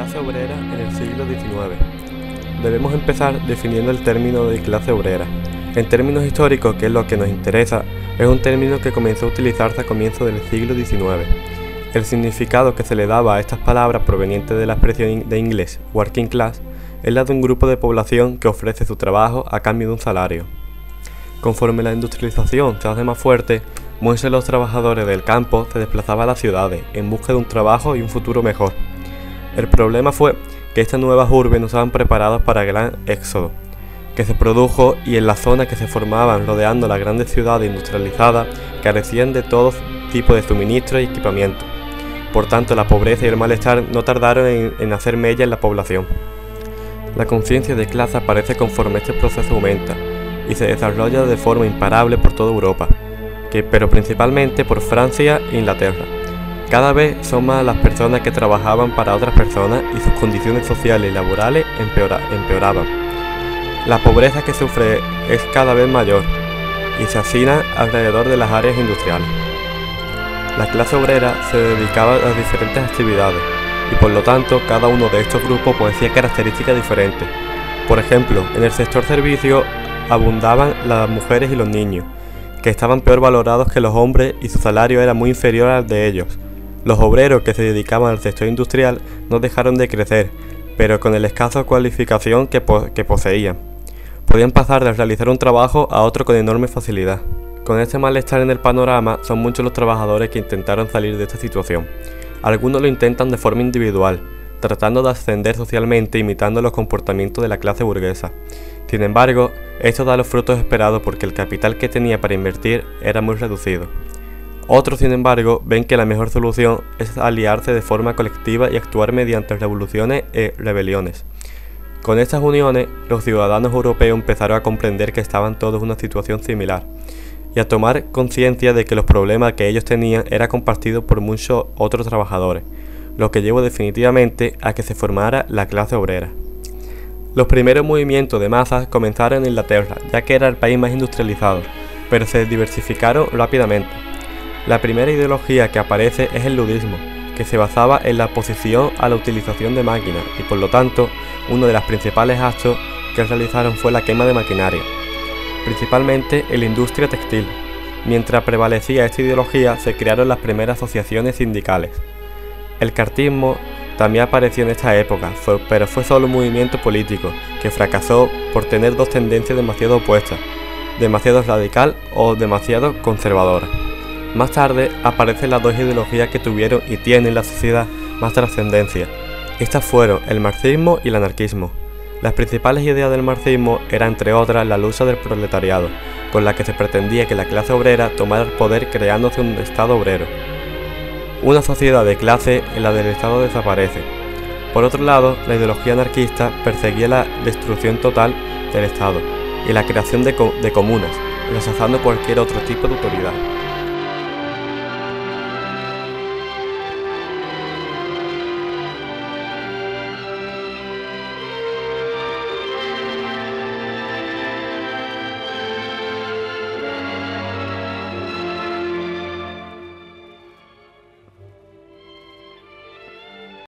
clase obrera en el siglo XIX. Debemos empezar definiendo el término de clase obrera. En términos históricos, que es lo que nos interesa, es un término que comenzó a utilizarse a comienzos del siglo XIX. El significado que se le daba a estas palabras proveniente de la expresión de inglés working class es la de un grupo de población que ofrece su trabajo a cambio de un salario. Conforme la industrialización se hace más fuerte, muchos de los trabajadores del campo se desplazaban a las ciudades en busca de un trabajo y un futuro mejor. El problema fue que estas nuevas urbes no estaban preparadas para el gran éxodo que se produjo, y en las zonas que se formaban rodeando las grandes ciudades industrializadas carecían de todo tipo de suministros y equipamiento. Por tanto, la pobreza y el malestar no tardaron en hacer mella en la población. La conciencia de clase aparece conforme este proceso aumenta y se desarrolla de forma imparable por toda Europa, pero principalmente por Francia e Inglaterra. Cada vez son más las personas que trabajaban para otras personas y sus condiciones sociales y laborales empeoraban. La pobreza que sufre es cada vez mayor y se hacina alrededor de las áreas industriales. La clase obrera se dedicaba a diferentes actividades y por lo tanto cada uno de estos grupos poseía características diferentes. Por ejemplo, en el sector servicio abundaban las mujeres y los niños, que estaban peor valorados que los hombres y su salario era muy inferior al de ellos. Los obreros que se dedicaban al sector industrial no dejaron de crecer, pero con el escaso cualificación que poseían. Podían pasar de realizar un trabajo a otro con enorme facilidad. Con este malestar en el panorama, son muchos los trabajadores que intentaron salir de esta situación. Algunos lo intentan de forma individual, tratando de ascender socialmente imitando los comportamientos de la clase burguesa. Sin embargo, esto da los frutos esperados porque el capital que tenía para invertir era muy reducido. Otros, sin embargo, ven que la mejor solución es aliarse de forma colectiva y actuar mediante revoluciones y rebeliones. Con estas uniones, los ciudadanos europeos empezaron a comprender que estaban todos en una situación similar y a tomar conciencia de que los problemas que ellos tenían eran compartidos por muchos otros trabajadores, lo que llevó definitivamente a que se formara la clase obrera. Los primeros movimientos de masas comenzaron en Inglaterra, ya que era el país más industrializado, pero se diversificaron rápidamente. La primera ideología que aparece es el ludismo, que se basaba en la oposición a la utilización de máquinas y por lo tanto, uno de los principales actos que realizaron fue la quema de maquinaria, principalmente en la industria textil. Mientras prevalecía esta ideología, se crearon las primeras asociaciones sindicales. El cartismo también apareció en esta época, pero fue solo un movimiento político que fracasó por tener dos tendencias demasiado opuestas, demasiado radical o demasiado conservadora. Más tarde aparecen las dos ideologías que tuvieron y tienen en la sociedad más trascendencia. Estas fueron el marxismo y el anarquismo. Las principales ideas del marxismo eran, entre otras, la lucha del proletariado, con la que se pretendía que la clase obrera tomara el poder creándose un Estado obrero. Una sociedad de clase en la del Estado desaparece. Por otro lado, la ideología anarquista perseguía la destrucción total del Estado y la creación de comunas, rechazando cualquier otro tipo de autoridad.